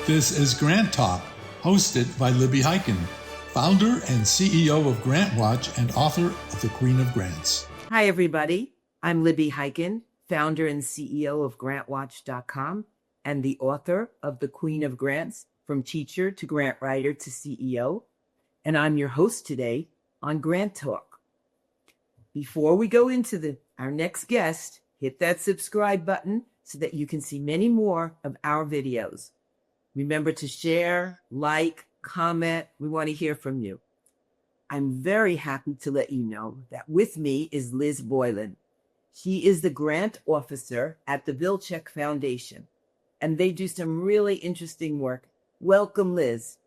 This is GrantTalk, hosted by Libby Hikind, founder and CEO of GrantWatch and author of The Queen of Grants. Hi, everybody. I'm Libby Hikind, founder and CEO of GrantWatch.com and the author of The Queen of Grants, From Teacher to Grant Writer to CEO. And I'm your host today on GrantTalk. Before we go into our next guest, hit that subscribe button so that you can see many more of our videos. Remember to share, like, comment. We want to hear from you. I'm very happy to let you know that with me is Liz Boylan. She is the grant officer at the Vilcek Foundation, and they do some really interesting work. Welcome, Liz.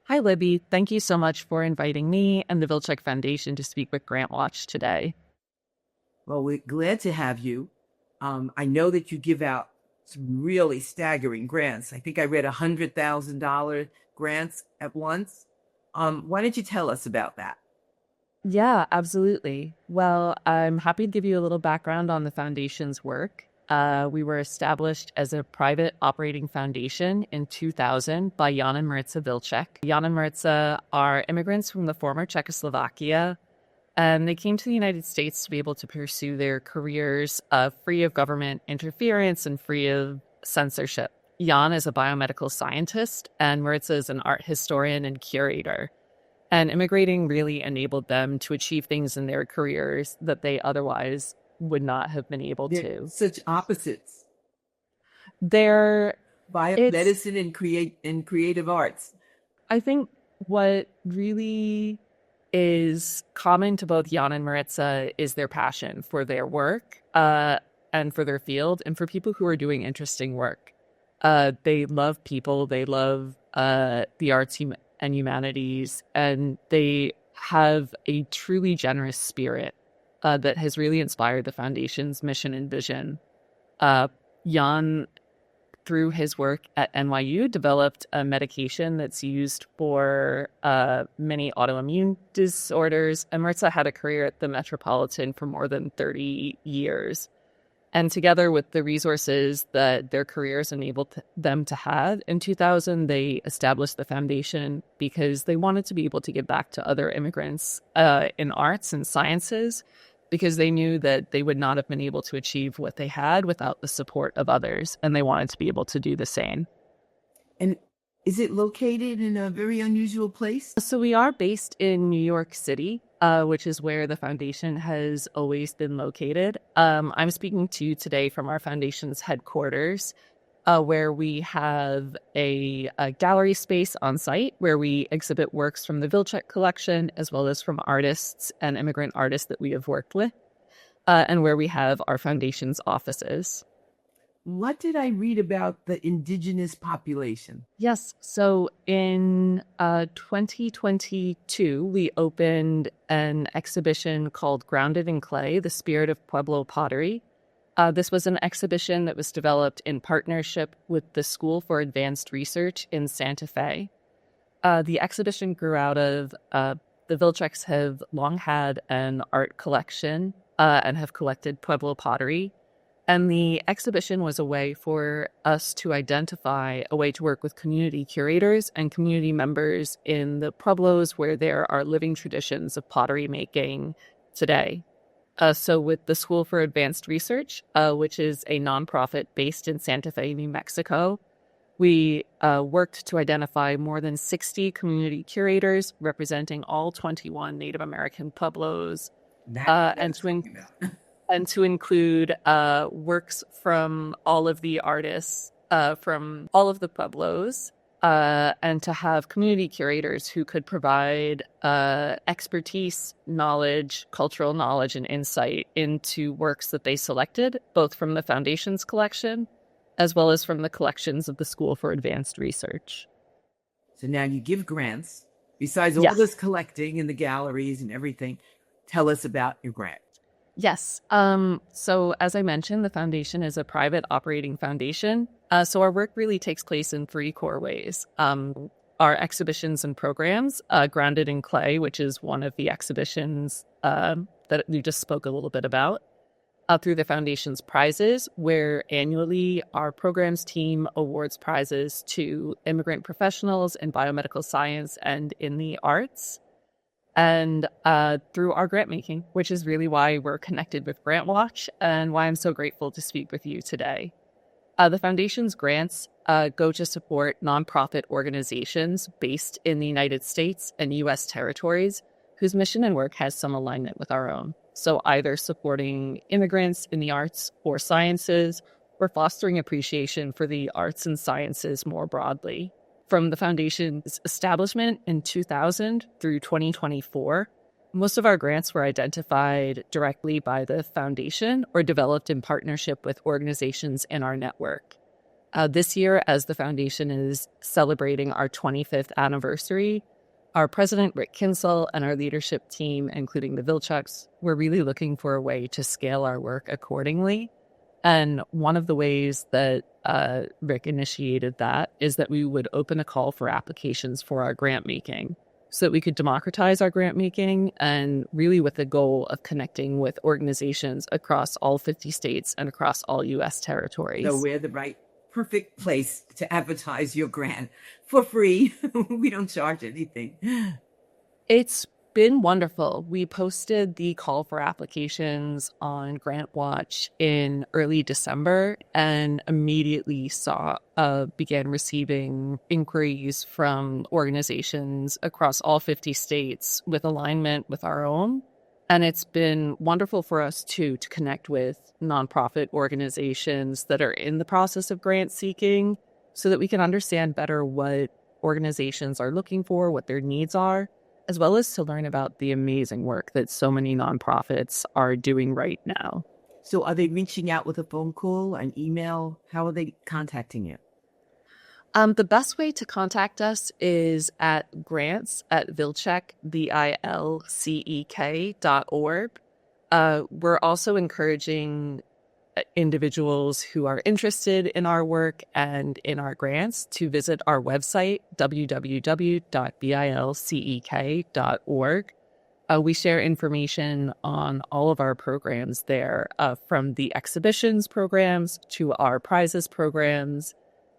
Hi, Libby. Thank you so much for inviting me and the Vilcek Foundation to speak with GrantWatch today. Well, we're glad to have you. I know that you give out some really staggering grants. I think I read $100,000 grants at once. Why don't you tell us about that? Yeah, absolutely. Well, I'm happy to give you a little background on the foundation's work. We were established as a private operating foundation in 2000 by Jan and Maritza Vilcek. Jan and Maritza are immigrants from the former Czechoslovakia, and they came to the United States to be able to pursue their careers free of government interference and free of censorship. Jan is a biomedical scientist, and Maritza is an art historian and curator. And immigrating really enabled them to achieve things in their careers that they otherwise would not have been able to. Such opposites. They're Biomedicine and creative arts. I think what really is common to both Jan and Maritza is their passion for their work and for their field and for people who are doing interesting work. They love people, they love the arts and humanities, and they have a truly generous spirit that has really inspired the foundation's mission and vision. Jan, through his work at NYU, developed a medication that's used for many autoimmune disorders, and Maritza had a career at the Metropolitan for more than 30 years. And together with the resources that their careers enabled them to have, in 2000, they established the foundation because they wanted to be able to give back to other immigrants in arts and sciences, because they knew that they would not have been able to achieve what they had without the support of others, and they wanted to be able to do the same. And is it located in a very unusual place? So we are based in New York City, which is where the foundation has always been located. I'm speaking to you today from our foundation's headquarters, where we have a gallery space on site where we exhibit works from the Vilcek collection, as well as from artists and immigrant artists that we have worked with, and where we have our foundation's offices. What did I read about the indigenous population? Yes. So in 2022, we opened an exhibition called Grounded in Clay, The Spirit of Pueblo Pottery. This was an exhibition that was developed in partnership with the School for Advanced Research in Santa Fe. The exhibition grew out of the Vilceks have long had an art collection and have collected Pueblo pottery. And the exhibition was a way for us to identify a way to work with community curators and community members in the pueblos where there are living traditions of pottery making today. So with the School for Advanced Research, which is a nonprofit based in Santa Fe, New Mexico, we worked to identify more than 60 community curators representing all 21 Native American pueblos, and to include works from all of the artists from all of the pueblos, and to have community curators who could provide expertise, knowledge, cultural knowledge, and insight into works that they selected, both from the Foundation's collection as well as from the collections of the School for Advanced Research. So now you give grants. Besides all this collecting in the galleries and everything, tell us about your grant. Yes. So as I mentioned, the foundation is a private operating foundation. So our work really takes place in three core ways. Our exhibitions and programs, Grounded in Clay, which is one of the exhibitions that we just spoke a little bit about. through the Foundation's prizes, where annually our programs team awards prizes to immigrant professionals in biomedical science and in the arts, and through our grant making, which is really why we're connected with GrantWatch and why I'm so grateful to speak with you today. The Foundation's grants go to support nonprofit organizations based in the United States and U.S. territories whose mission and work has some alignment with our own. So either supporting immigrants in the arts or sciences, or fostering appreciation for the arts and sciences more broadly. From the Foundation's establishment in 2000 through 2024, most of our grants were identified directly by the Foundation or developed in partnership with organizations in our network. This year, as the Foundation is celebrating our 25th anniversary, our president, Rick Kinsel, and our leadership team, including the Vilceks, we're really looking for a way to scale our work accordingly. And one of the ways that Rick initiated that is that we would open a call for applications for our grant making so that we could democratize our grant making, and really with the goal of connecting with organizations across all 50 states and across all U.S. territories. So we're the perfect place to advertise your grant for free. We don't charge anything. It's been wonderful. We posted the call for applications on GrantWatch in early December and immediately began receiving inquiries from organizations across all 50 states with alignment with our own. And it's been wonderful for us, too, to connect with nonprofit organizations that are in the process of grant seeking so that we can understand better what organizations are looking for, what their needs are, as well as to learn about the amazing work that so many nonprofits are doing right now. So are they reaching out with a phone call, an email? How are they contacting you? The best way to contact us is at grants@Vilcek, Vilcek.org. We're also encouraging individuals who are interested in our work and in our grants to visit our website, www.vilcek.org. We share information on all of our programs there, from the exhibitions programs to our prizes programs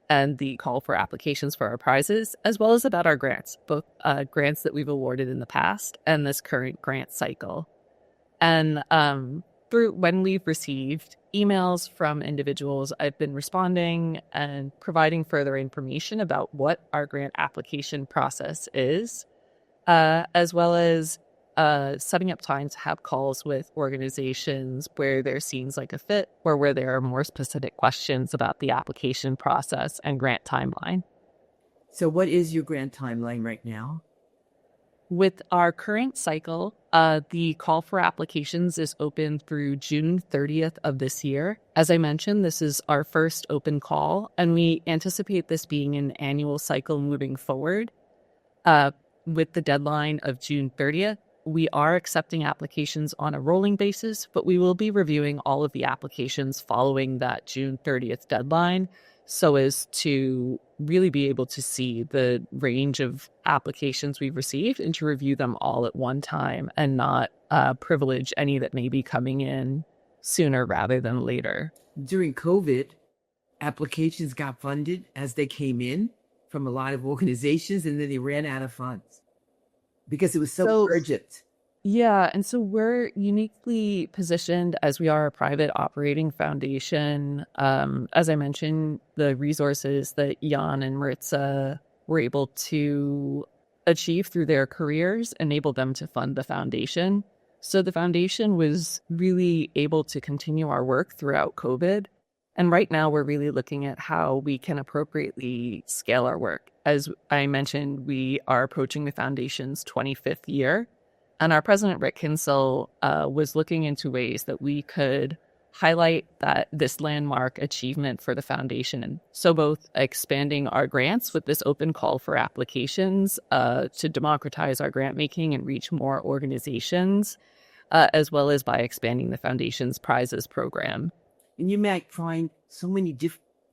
and the call for applications for our prizes, as well as about our grants, both grants that we've awarded in the past and this current grant cycle. And through when we've received emails from individuals, I've been responding and providing further information about what our grant application process is, as well as setting up time to have calls with organizations where there seems like a fit or where there are more specific questions about the application process and grant timeline. So what is your grant timeline right now? With our current cycle, the call for applications is open through June 30th of this year. As I mentioned, this is our first open call, and we anticipate this being an annual cycle moving forward. With the deadline of June 30th, we are accepting applications on a rolling basis, but we will be reviewing all of the applications following that June 30th deadline so as to really be able to see the range of applications we've received and to review them all at one time and not privilege any that may be coming in sooner rather than later. During COVID, applications got funded as they came in from a lot of organizations, and then they ran out of funds because it was so urgent. Yeah, and so we're uniquely positioned as we are a private operating foundation. As I mentioned, the resources that Jan and Maritza were able to achieve through their careers enabled them to fund the foundation. So the foundation was really able to continue our work throughout COVID. And right now, we're really looking at how we can appropriately scale our work. As I mentioned, we are approaching the foundation's 25th year. And our president, Rick Kinsel, was looking into ways that we could highlight this landmark achievement for the foundation. So both expanding our grants with this open call for applications to democratize our grant making and reach more organizations, as well as by expanding the foundation's prizes program. And you might find so many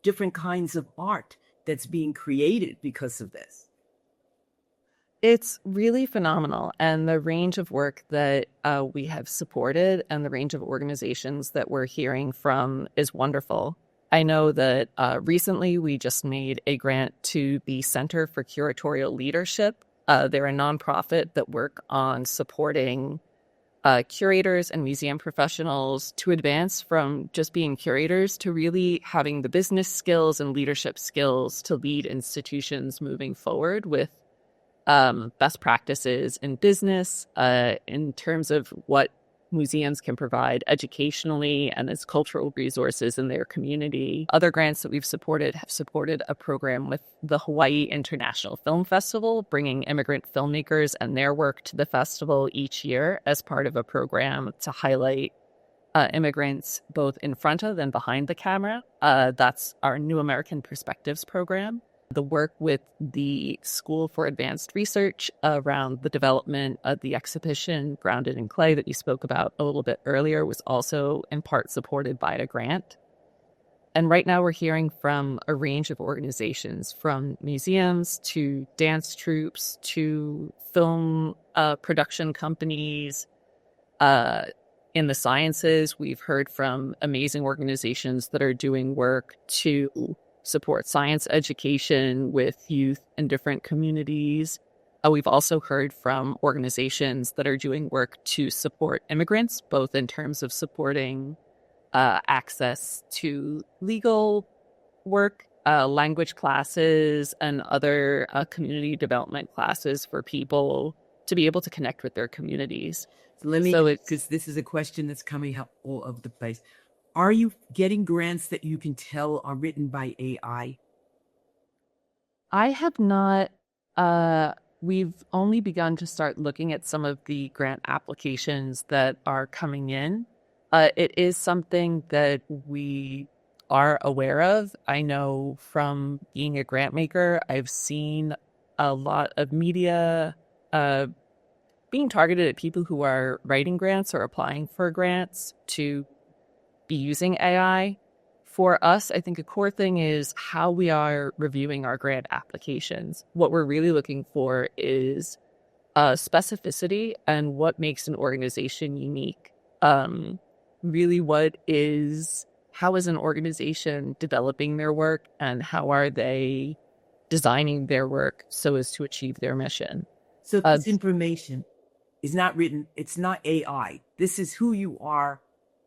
different kinds of art that's being created because of this. It's really phenomenal. And the range of work that we have supported and the range of organizations that we're hearing from is wonderful. I know that recently we just made a grant to the Center for Curatorial Leadership. They're a nonprofit that work on supporting curators and museum professionals to advance from just being curators to really having the business skills and leadership skills to lead institutions moving forward with best practices in business, in terms of what museums can provide educationally and as cultural resources in their community. Other grants that we've supported have supported a program with the Hawaii International Film Festival, bringing immigrant filmmakers and their work to the festival each year as part of a program to highlight immigrants both in front of and behind the camera. That's our New American Perspectives program. The work with the School for Advanced Research around the development of the exhibition Grounded in Clay that you spoke about a little bit earlier was also in part supported by a grant. And right now we're hearing from a range of organizations, from museums to dance troupes to film production companies. In the sciences, we've heard from amazing organizations that are doing work to support science education with youth in different communities. We've also heard from organizations that are doing work to support immigrants, both in terms of supporting access to legal work, language classes, and other community development classes for people to be able to connect with their communities. Let me, because this is a question that's coming up all over the place. Are you getting grants that you can tell are written by AI? I have not. We've only begun to start looking at some of the grant applications that are coming in. It is something that we are aware of. I know from being a grant maker, I've seen a lot of media being targeted at people who are writing grants or applying for grants to be using AI. For us, I think a core thing is how we are reviewing our grant applications. What we're really looking for is specificity and what makes an organization unique. Really, how is an organization developing their work and how are they designing their work so as to achieve their mission? So this information is not written, it's not AI. This is who you are,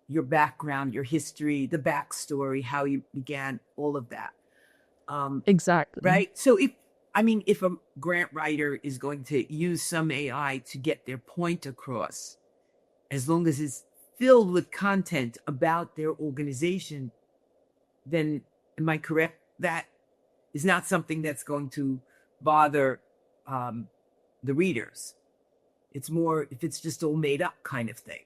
your background, your history, the backstory, how you began, all of that. Exactly. Right? So if a grant writer is going to use some AI to get their point across, as long as it's filled with content about their organization, then am I correct? That is not something that's going to bother the readers. It's more if it's just all made up kind of thing.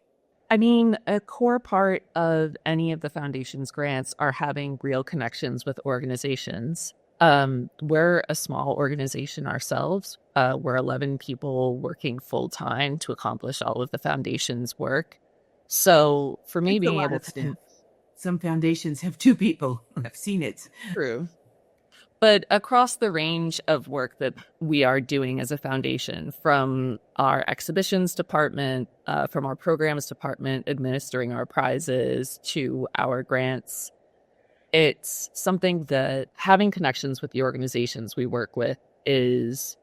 I mean, a core part of any of the foundation's grants are having real connections with organizations. We're a small organization ourselves. We're 11 people working full time to accomplish all of the foundation's work. So for me, being able to... Some foundations have 2 people. I've seen it. True. But across the range of work that we are doing as a foundation, from our exhibitions department, from our programs department, administering our prizes, to our grants, it's something that having connections with the organizations we work with is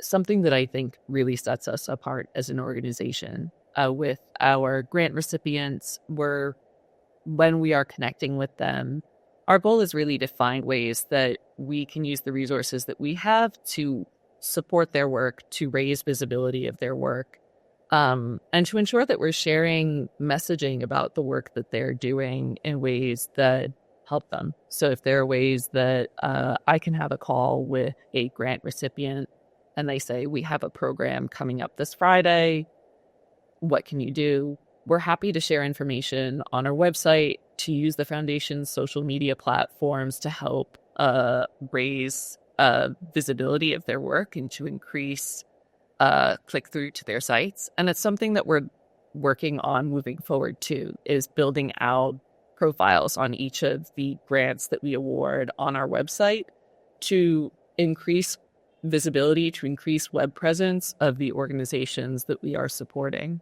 something that I think really sets us apart as an organization. With our grant recipients, when we are connecting with them, our goal is really to find ways that we can use the resources that we have to support their work, to raise visibility of their work, and to ensure that we're sharing messaging about the work that they're doing in ways that help them. So if there are ways that I can have a call with a grant recipient and they say, we have a program coming up this Friday, what can you do? We're happy to share information on our website, to use the foundation's social media platforms to help raise visibility of their work and to increase click-through to their sites. And it's something that we're working on moving forward too, is building out profiles on each of the grants that we award on our website to increase visibility, to increase web presence of the organizations that we are supporting.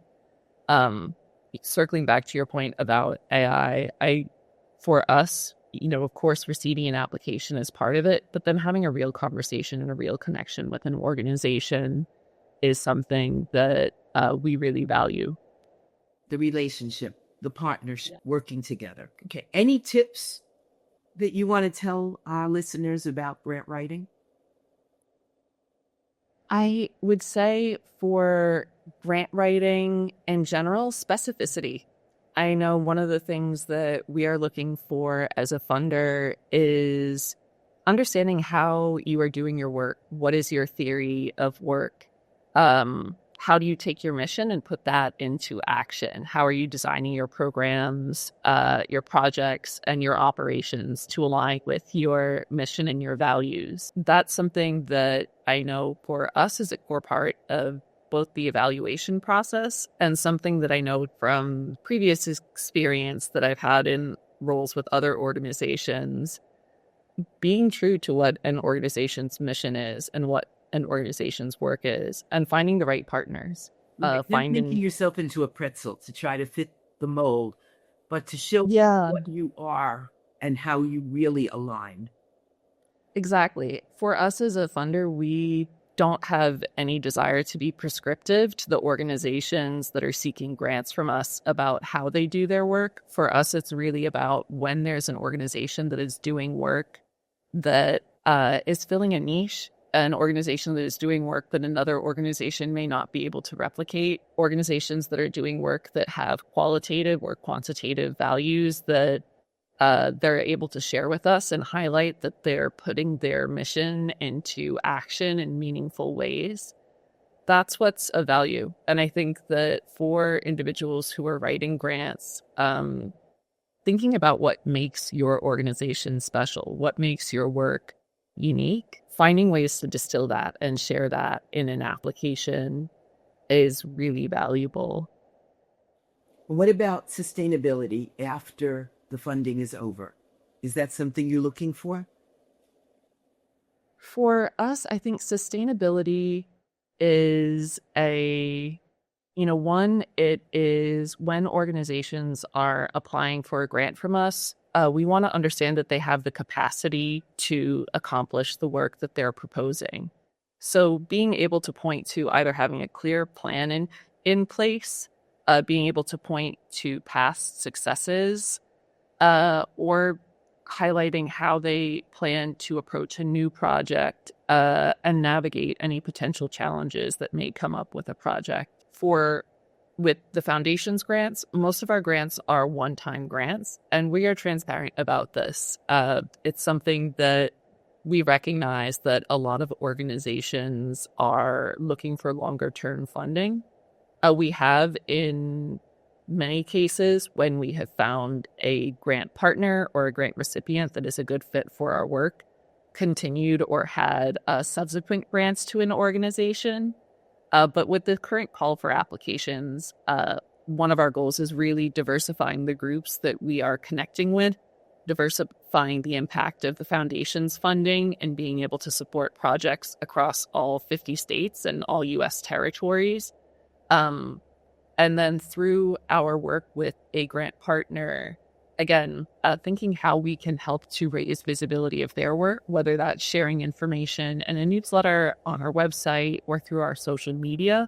Circling back to your point about AI, for us, of course, receiving an application is part of it, but then having a real conversation and a real connection with an organization is something that we really value. The relationship, the partnership, working together. Okay. Any tips that you want to tell our listeners about grant writing? I would say for grant writing in general, specificity. I know one of the things that we are looking for as a funder is understanding how you are doing your work. What is your theory of work? How do you take your mission and put that into action? How are you designing your programs, your projects, and your operations to align with your mission and your values? That's something that I know for us is a core part of both the evaluation process and something that I know from previous experience that I've had in roles with other organizations, being true to what an organization's mission is and what an organization's work is, and finding the right partners. Making yourself into a pretzel to try to fit the mold, but to show what you are and how you really align. Exactly. For us as a funder, we don't have any desire to be prescriptive to the organizations that are seeking grants from us about how they do their work. For us, it's really about when there's an organization that is doing work that is filling a niche, an organization that is doing work that another organization may not be able to replicate, organizations that are doing work that have qualitative or quantitative values that they're able to share with us and highlight that they're putting their mission into action in meaningful ways. That's what's of value. And I think that for individuals who are writing grants, thinking about what makes your organization special, what makes your work unique, finding ways to distill that and share that in an application is really valuable. What about sustainability after the funding is over? Is that something you're looking for? For us, I think sustainability is one, it is when organizations are applying for a grant from us, we want to understand that they have the capacity to accomplish the work that they're proposing. So being able to point to either having a clear plan in place, being able to point to past successes, or highlighting how they plan to approach a new project and navigate any potential challenges that may come up with a project. With the foundation's grants, most of our grants are one-time grants, and we are transparent about this. It's something that we recognize that a lot of organizations are looking for longer-term funding. We have, in many cases, when we have found a grant partner or a grant recipient that is a good fit for our work, continued or had subsequent grants to an organization. But with the current call for applications, one of our goals is really diversifying the groups that we are connecting with, diversifying the impact of the foundation's funding, and being able to support projects across all 50 states and all U.S. territories. And then through our work with a grant partner, again, thinking how we can help to raise visibility of their work, whether that's sharing information in a newsletter on our website or through our social media,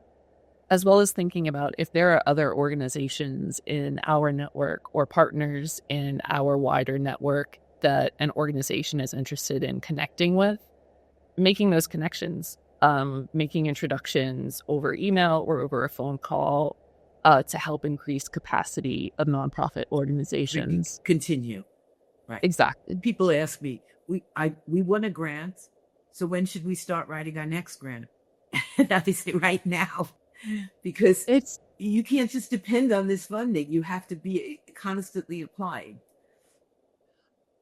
as well as thinking about if there are other organizations in our network or partners in our wider network that an organization is interested in connecting with, making those connections, making introductions over email or over a phone call, to help increase capacity of nonprofit organizations. Continue. Right. Exactly. People ask me, we won a grant, so when should we start writing our next grant? And I say right now, because you can't just depend on this funding. You have to be constantly applying.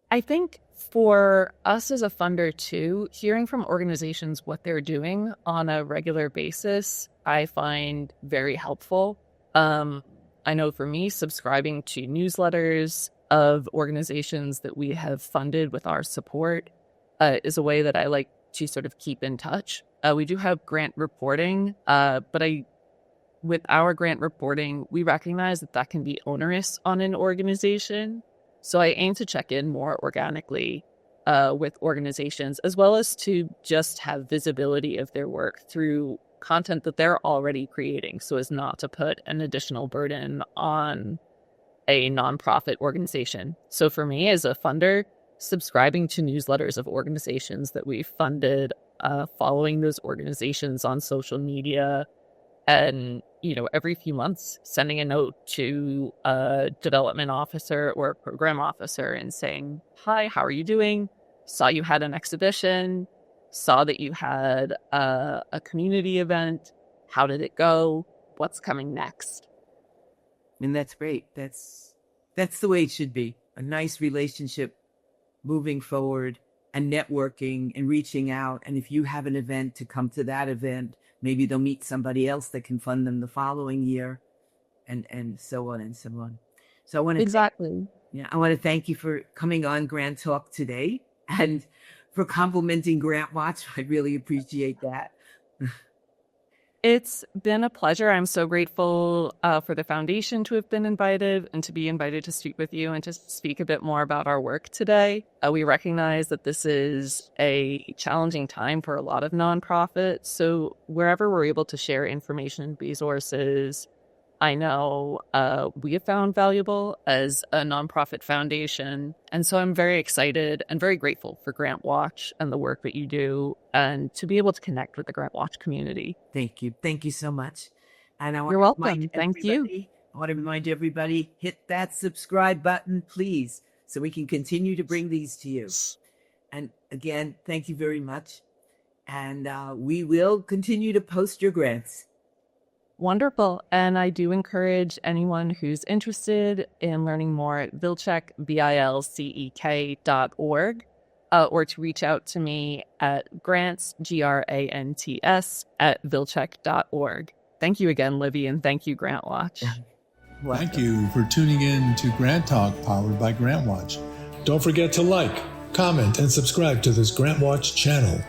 I think for us as a funder too, hearing from organizations what they're doing on a regular basis, I find very helpful. I know for me, subscribing to newsletters of organizations that we have funded with our support is a way that I like to sort of keep in touch. We do have grant reporting, but with our grant reporting, we recognize that can be onerous on an organization. So I aim to check in more organically with organizations, as well as to just have visibility of their work through content that they're already creating, so as not to put an additional burden on a nonprofit organization. So for me as a funder, subscribing to newsletters of organizations that we funded, following those organizations on social media, and, every few months sending a note to a development officer or a program officer and saying, hi, how are you doing? Saw you had an exhibition, saw that you had a community event. How did it go? What's coming next? And that's great. That's the way it should be. A nice relationship moving forward and networking and reaching out. And if you have an event, to come to that event, maybe they'll meet somebody else that can fund them the following year, and so on and so on. So I want to I want to thank you for coming on GrantTalk today and for complimenting GrantWatch. I really appreciate that. It's been a pleasure. I'm so grateful for the foundation to have been invited and to be invited to speak with you and to speak a bit more about our work today. We recognize that this is a challenging time for a lot of nonprofits. So wherever we're able to share information and resources, I know we have found valuable as a nonprofit foundation. And so I'm very excited and very grateful for GrantWatch and the work that you do, and to be able to connect with the GrantWatch community. Thank you. Thank you so much. And You're welcome. Thank you. I want to remind everybody, hit that subscribe button, please, so we can continue to bring these to you. And again, thank you very much. And we will continue to post your grants. Wonderful. And I do encourage anyone who's interested in learning more at Vilcek, Vilcek.org, or to reach out to me at grants, GRANTS, at Vilcek.org. Thank you again, Libby, and thank you, GrantWatch. Thank you for tuning in to GrantTalk, powered by GrantWatch. Don't forget to like, comment, and subscribe to this GrantWatch channel.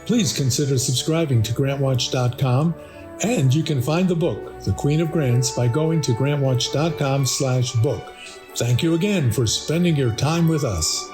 Please consider subscribing to GrantWatch.com. And you can find the book, The Queen of Grants, by going to grantwatch.com/book. Thank you again for spending your time with us.